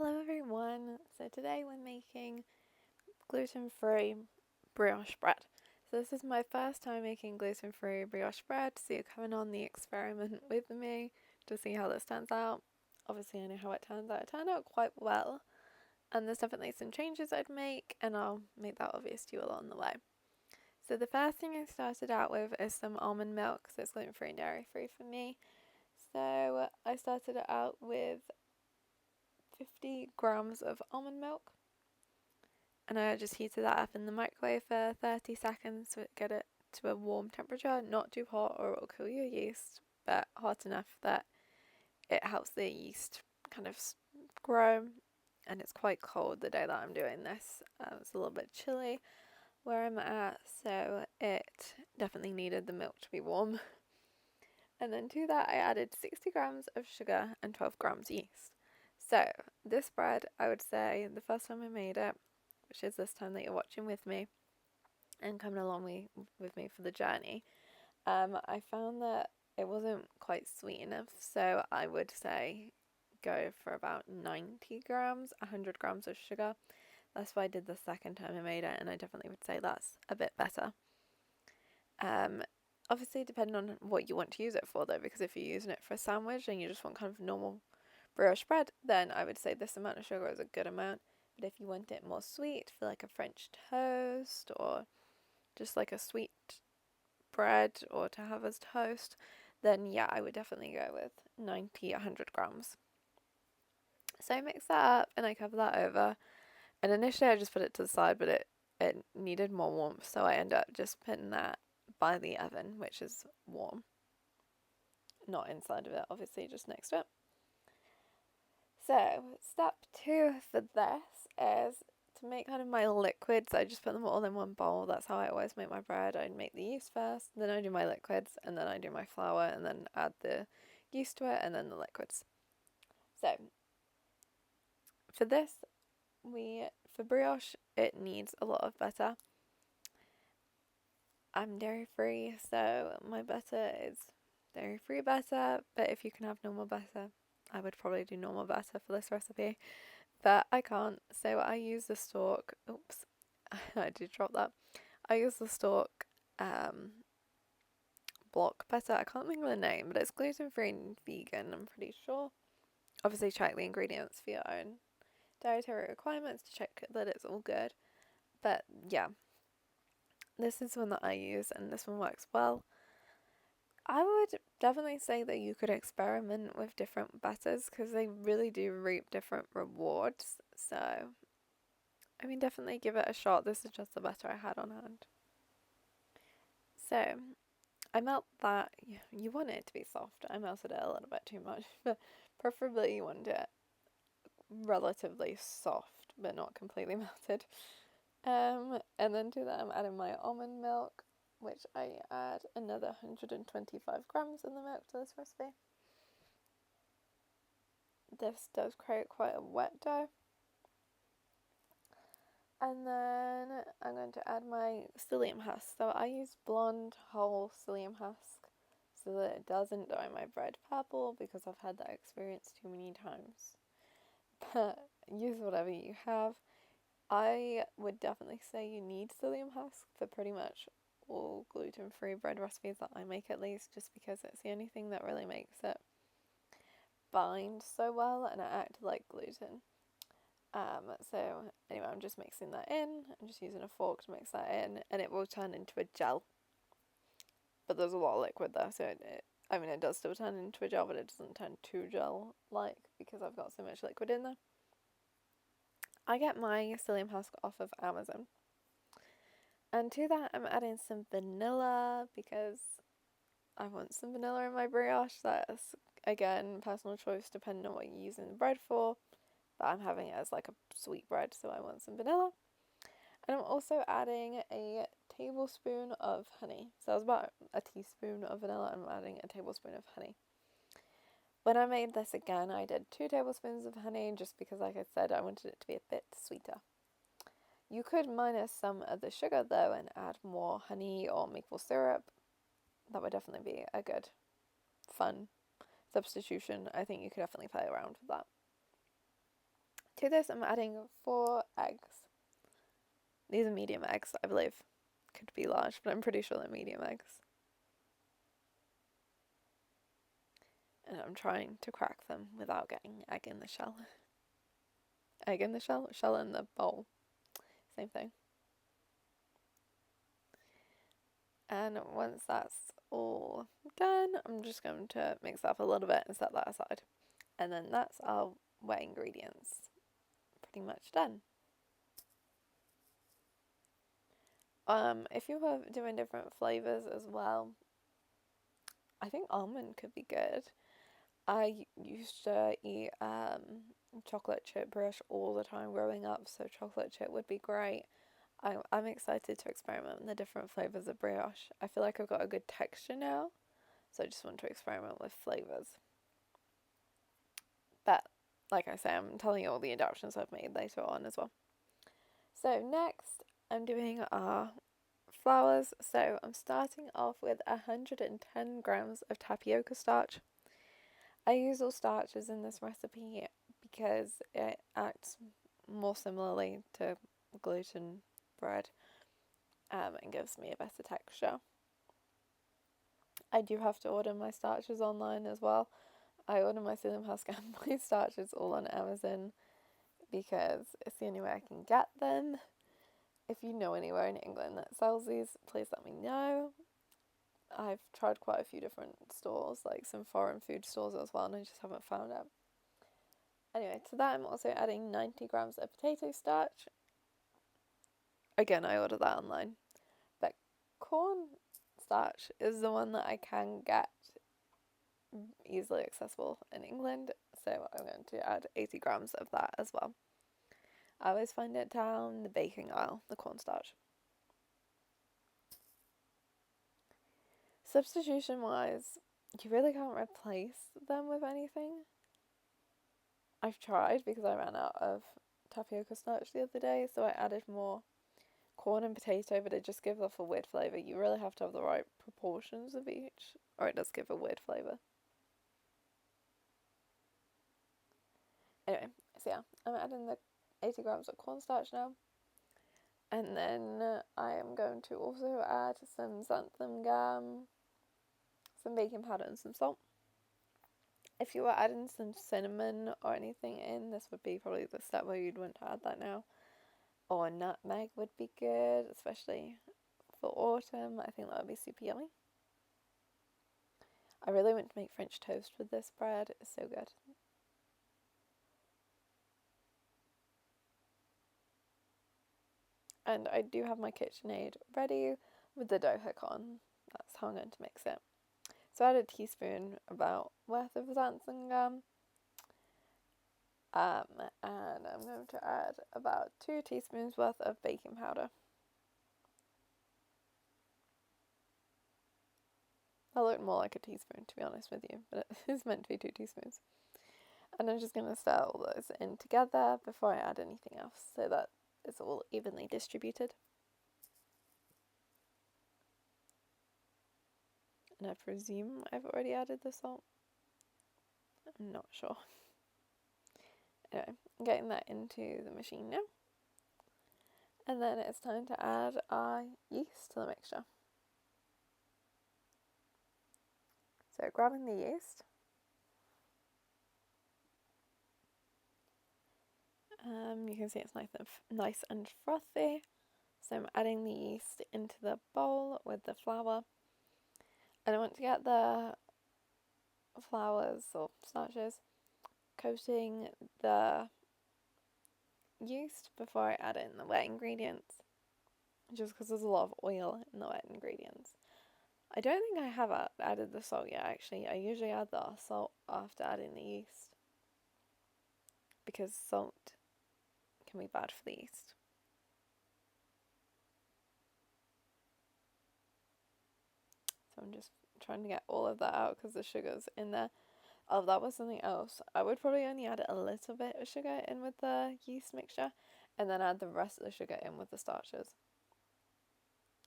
Hello everyone. So today we're making gluten-free brioche bread. So this is my first time making gluten-free brioche bread, so you're coming on the experiment with me to see how this turns out. Obviously I know how it turns out. It turned out quite well, and there's definitely some changes I'd make, and I'll make that obvious to you along the way. So the first thing I started out with is some almond milk, so it's gluten-free and dairy-free for me. So I started it out with 50 grams of almond milk, and I just heated that up in the microwave for 30 seconds to get it to a warm temperature, not too hot or it'll kill your yeast, but hot enough that it helps the yeast kind of grow. And it's quite cold the day that I'm doing this. It's a little bit chilly where I'm at, so it definitely needed the milk to be warm. And then to that I added 60 grams of sugar and 12 grams yeast. So this bread, I would say the first time I made it, which is this time that you're watching with me and coming along with me for the journey, I found that it wasn't quite sweet enough. So I would say go for about 90 grams, 100 grams of sugar. That's what I did the second time I made it, and I definitely would say that's a bit better. Um, Obviously, depending on what you want to use it for, though, because if you're using it for a sandwich and you just want kind of normal brioche bread, then I would say this amount of sugar is a good amount. But if you want it more sweet for like a French toast or just like a sweet bread or to have as toast, then yeah, I would definitely go with 90, 100 grams. So I mix that up and I cover that over. And initially I just put it to the side, but it needed more warmth, so I end up just putting that by the oven, which is warm. Not inside of it, obviously, just next to it. So, step two for this is to make kind of my liquids. I just put them all in one bowl. That's how I always make my bread. I make the yeast first, then I do my liquids, and then I do my flour, and then add the yeast to it, and then the liquids. So, for this, for brioche, it needs a lot of butter. I'm dairy free, so my butter is dairy free butter, but if you can have normal butter, I would probably do normal butter for this recipe. But I can't, so I use the Stork. Oops, I did drop that. I use the Stork block butter. I can't think of the name, but it's gluten free and vegan, I'm pretty sure. Obviously, check the ingredients for your own dietary requirements to check that it's all good. But yeah, this is one that I use, and this one works well. I would definitely say that you could experiment with different butters because they really do reap different rewards. So I mean, definitely give it a shot. This is just the butter I had on hand. So I melt that. You want it to be soft. I melted it a little bit too much, but preferably you want it relatively soft, but not completely melted. And then to that I'm adding my almond milk, which I add another 125 grams in the milk to this recipe. This does create quite a wet dough. And then I'm going to add my psyllium husk. So I use blonde whole psyllium husk so that it doesn't dye my bread purple because I've had that experience too many times. But use whatever you have. I would definitely say you need psyllium husk for pretty much all gluten-free bread recipes that I make, at least, just because it's the only thing that really makes it bind so well and act like gluten. So anyway, I'm just mixing that in. I'm just using a fork to mix that in, and it will turn into a gel. But there's a lot of liquid there, so it does still turn into a gel, but it doesn't turn too gel-like because I've got so much liquid in there. I get my psyllium husk off of Amazon. And to that, I'm adding some vanilla because I want some vanilla in my brioche. That's, again, personal choice depending on what you're using the bread for. But I'm having it as like a sweet bread, so I want some vanilla. And I'm also adding a tablespoon of honey. So it's about a teaspoon of vanilla, and I'm adding a tablespoon of honey. When I made this again, I did 2 tablespoons of honey just because, like I said, I wanted it to be a bit sweeter. You could minus some of the sugar though and add more honey or maple syrup. That would definitely be a good, fun substitution. I think you could definitely play around with that. To this I'm adding 4 eggs. These are medium eggs, I believe. Could be large, but I'm pretty sure they're medium eggs. And I'm trying to crack them without getting egg in the shell. Egg in the shell? Shell in the bowl. Same thing. And once that's all done, I'm just going to mix that up a little bit and set that aside. And then that's our wet ingredients pretty much done. If you were doing different flavours as well, I think almond could be good. I used to eat chocolate chip brioche all the time growing up, so chocolate chip would be great. I'm excited to experiment with the different flavours of brioche. I feel like I've got a good texture now, so I just want to experiment with flavours. But, like I say, I'm telling you all the adaptations I've made later on as well. So next, I'm doing our flours. So I'm starting off with 110 grams of tapioca starch. I use all starches in this recipe because it acts more similarly to gluten bread and gives me a better texture. I do have to order my starches online as well. I order my psyllium husk and my starches all on Amazon because it's the only way I can get them. If you know anywhere in England that sells these, please let me know. I've tried quite a few different stores, like some foreign food stores as well, and I just haven't found it. Anyway, to that I'm also adding 90 grams of potato starch. Again, I ordered that online. But corn starch is the one that I can get easily accessible in England, so I'm going to add 80 grams of that as well. I always find it down the baking aisle, the cornstarch. Substitution wise, you really can't replace them with anything. I've tried because I ran out of tapioca starch the other day, so I added more corn and potato, but it just gives off a weird flavour. You really have to have the right proportions of each, or it does give a weird flavour. Anyway, so yeah, I'm adding the 80 grams of cornstarch now. And then I am going to also add some xanthan gum, some baking powder and some salt. If you were adding some cinnamon or anything in, this would be probably the step where you'd want to add that now. Or nutmeg would be good, especially for autumn. I think that would be super yummy. I really want to make French toast with this bread. It's so good. And I do have my KitchenAid ready with the dough hook on. That's how I'm going to mix it. So I add a teaspoon about worth of xanthan gum. And I'm going to add about 2 teaspoons worth of baking powder. That looked more like a teaspoon, to be honest with you, but it is meant to be 2 teaspoons. And I'm just going to stir all those in together before I add anything else so that it's all evenly distributed. And I presume I've already added the salt. I'm not sure. Anyway, I'm getting that into the machine now. And then it's time to add our yeast to the mixture. So grabbing the yeast. You can see it's nice and frothy. So I'm adding the yeast into the bowl with the flour. And I want to get the flours or starches coating the yeast before I add in the wet ingredients, just because there's a lot of oil in the wet ingredients. I don't think I have added the salt yet, actually. I usually add the salt after adding the yeast, because salt can be bad for the yeast. So I'm just trying to get all of that out because the sugar's in there. Oh, that was something else. I would probably only add a little bit of sugar in with the yeast mixture and then add the rest of the sugar in with the starches,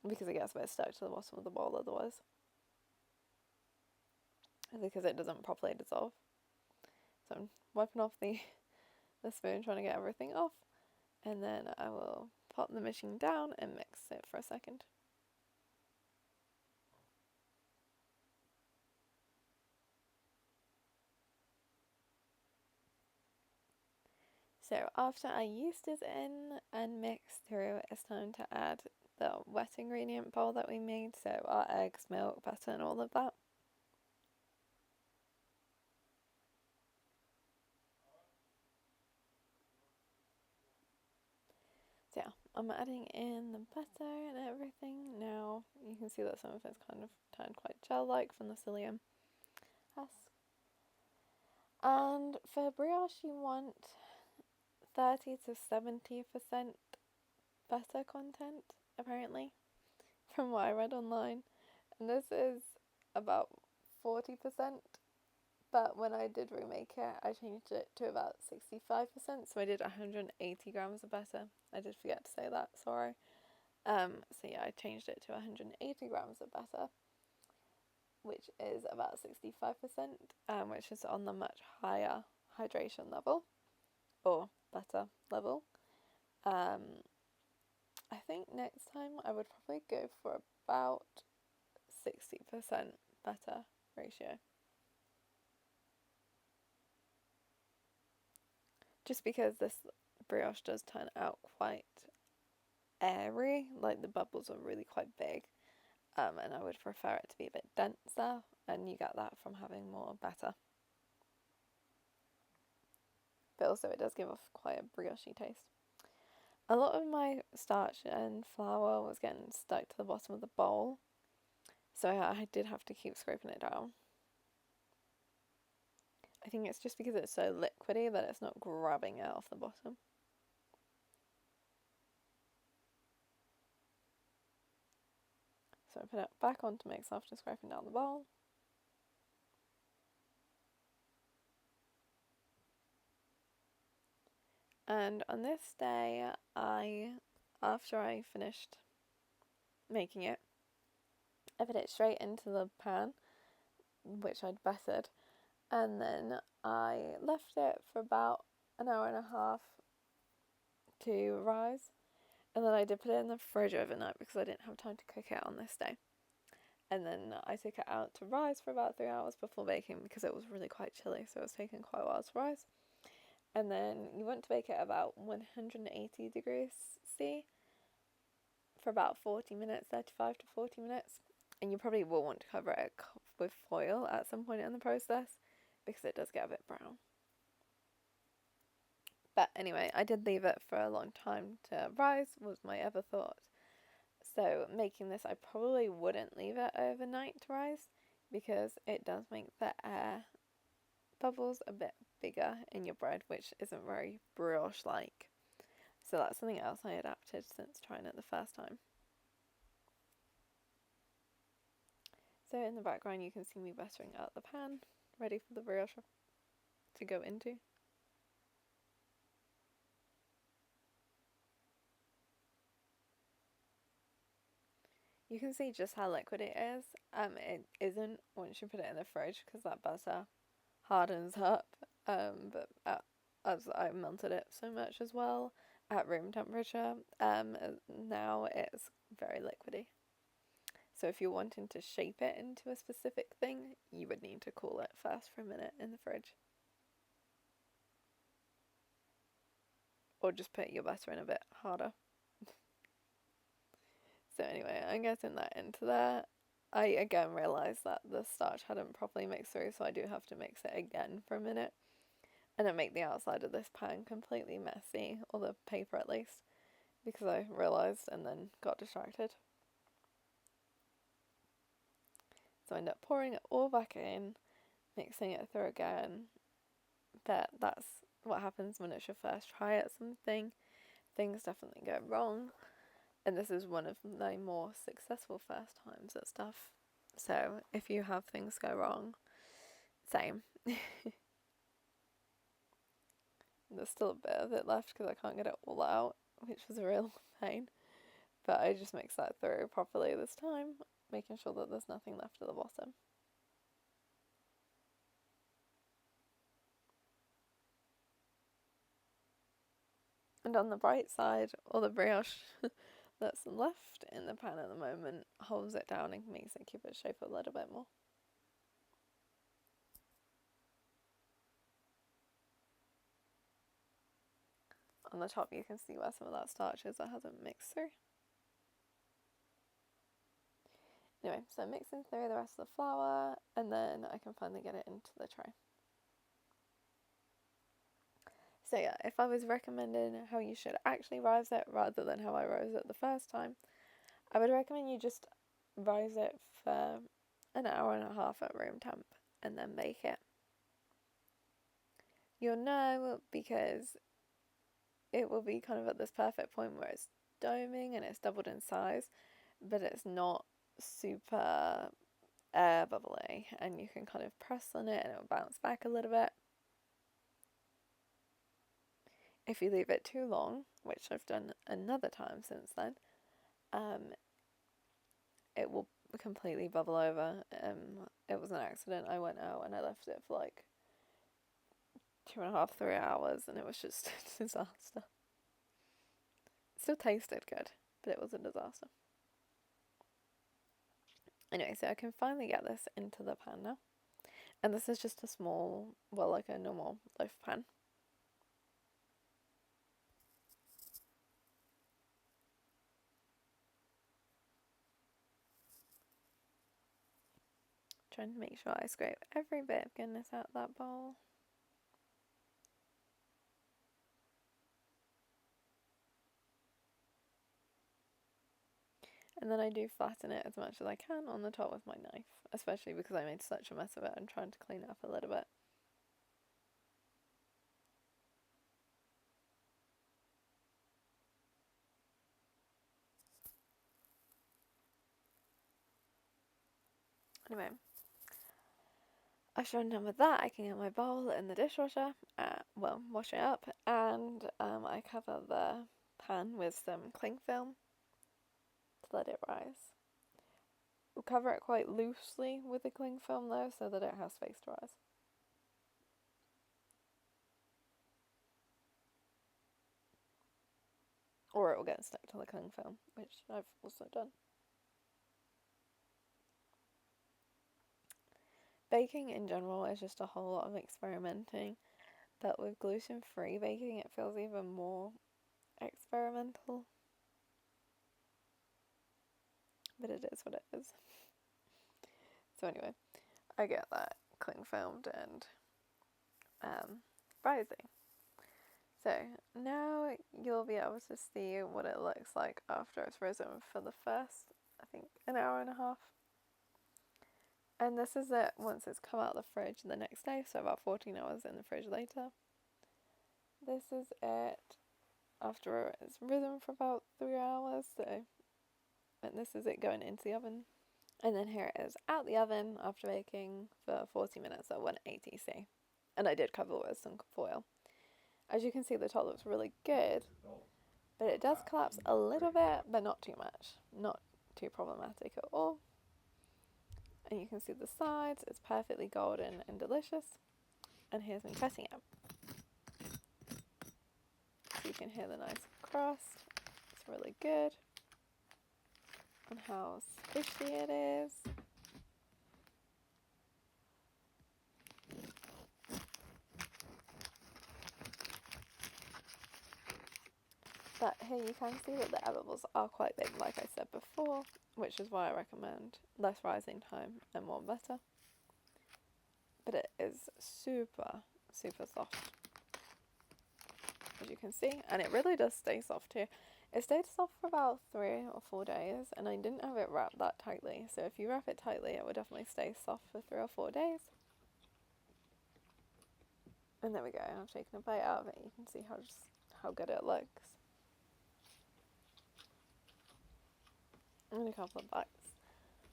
because it gets a bit stuck to the bottom of the bowl otherwise, because it doesn't properly dissolve. So I'm wiping off the the spoon trying to get everything off, and then I will pop the machine down and mix it for a second. So after our yeast is in and mixed through, it's time to add the wet ingredient bowl that we made, so our eggs, milk, butter and all of that. So yeah, I'm adding in the butter and everything. Now you can see that some of it's kind of turned quite gel-like from the psyllium husk. And for brioche you want 30 to 70% butter content, apparently, from what I read online. And this is about 40%, but when I did remake it, I changed it to about 65%, so I did 180 grams of butter. I did forget to say that, sorry. So yeah, I changed it to 180 grams of butter, which is about 65%, which is on the much higher hydration level, or butter level. I think next time I would probably go for about 60% butter ratio. Just because this brioche does turn out quite airy, like the bubbles are really quite big, and I would prefer it to be a bit denser, and you get that from having more butter. But also it does give off quite a brioche taste. A lot of my starch and flour was getting stuck to the bottom of the bowl, so I did have to keep scraping it down. I think it's just because it's so liquidy that it's not grabbing it off the bottom. So I put it back on to mix after scraping down the bowl. And on this day, after I finished making it, I put it straight into the pan, which I'd buttered, and then I left it for about an hour and a half to rise, and then I did put it in the fridge overnight because I didn't have time to cook it on this day. And then I took it out to rise for about 3 hours before baking because it was really quite chilly, so it was taking quite a while to rise. And then you want to bake it about 180 degrees C for about 40 minutes, 35 to 40 minutes. And you probably will want to cover it with foil at some point in the process because it does get a bit brown. But anyway, I did leave it for a long time to rise, was my ever thought. So making this, I probably wouldn't leave it overnight to rise because it does make the air bubbles a bit bigger in your bread, which isn't very brioche-like. So that's something else I adapted since trying it the first time. So in the background you can see me buttering out the pan, ready for the brioche to go into. You can see just how liquid it is. It isn't once you put it in the fridge because that butter hardens up. But as I melted it so much as well at room temperature, now it's very liquidy. So if you're wanting to shape it into a specific thing, you would need to cool it first for a minute in the fridge. Or just put your butter in a bit harder. So anyway, I'm getting that into there. I again realised that the starch hadn't properly mixed through, so I do have to mix it again for a minute. And then make the outside of this pan completely messy, or the paper at least, because I realised and then got distracted. So I end up pouring it all back in, mixing it through again. But that's what happens when it's your first try at something. Things definitely go wrong. And this is one of my more successful first times at stuff. So if you have things go wrong, same. There's still a bit of it left because I can't get it all out, which was a real pain. But I just mixed that through properly this time, making sure that there's nothing left at the bottom. And on the bright side, all the brioche that's left in the pan at the moment holds it down and makes it keep its shape a little bit more. On the top you can see where some of that starch is that hasn't mixed through. Anyway, so mixing through the rest of the flour, and then I can finally get it into the tray. So yeah, if I was recommending how you should actually rise it rather than how I rose it the first time, I would recommend you just rise it for an hour and a half at room temp and then bake it. You'll know because it will be kind of at this perfect point where it's doming and it's doubled in size, but it's not super air bubbly, and you can kind of press on it and it will bounce back a little bit. If you leave it too long, which I've done another time since then, it will completely bubble over. It was an accident. I went out and I left it for like 2.5, 3 hours, and it was just a disaster. It still tasted good, but it was a disaster. Anyway, so I can finally get this into the pan now. And this is just a small, well, like a normal loaf pan. Trying to make sure I scrape every bit of goodness out of that bowl. And then I do flatten it as much as I can on the top with my knife, especially because I made such a mess of it. I'm trying to clean it up a little bit. Anyway, after I'm done with that, I can get my bowl in the dishwasher, wash it up, and I cover the pan with some cling film to let it rise. We'll cover it quite loosely with the cling film though, so that it has space to rise. Or it will get stuck to the cling film, which I've also done. Baking in general is just a whole lot of experimenting, but with gluten-free baking it feels even more experimental. But it is what it is. So anyway, I get that cling filmed and rising. So now you'll be able to see what it looks like after it's risen for the first, I think, an hour and a half. And this is it once it's come out of the fridge the next day, so about 14 hours in the fridge later. This is it after it's risen for about 3 hours, and this is it going into the oven. And then here it is out the oven after baking for 40 minutes at 180 C. And I did cover it with some foil. As you can see, the top looks really good, but it does collapse a little bit, but not too much. Not too problematic at all. And you can see the sides, it's perfectly golden and delicious. And here's me cutting it. So you can hear the nice crust. It's really good. And how squishy it is. But here you can see that the edibles are quite big, like I said before, which is why I recommend less rising time and more butter. But it is super, super soft, as you can see, and it really does stay soft too. It stayed soft for about 3 or 4 days, and I didn't have it wrapped that tightly, so if you wrap it tightly it will definitely stay soft for 3 or 4 days. And there we go, I've taken a bite out of it. You can see how good it looks. And a couple of bites.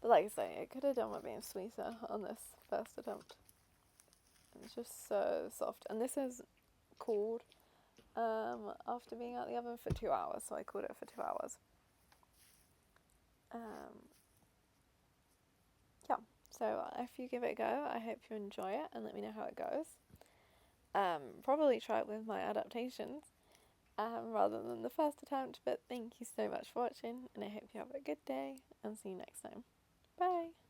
But like I say, it could have done with being sweeter on this first attempt. It's just so soft. And this is cooled after being out the oven for 2 hours, so I cooled it for 2 hours. Yeah, so if you give it a go, I hope you enjoy it and let me know how it goes. Probably try it with my adaptations. rather than the first attempt. But thank you so much for watching, and I hope you have a good day, and see you next time. Bye!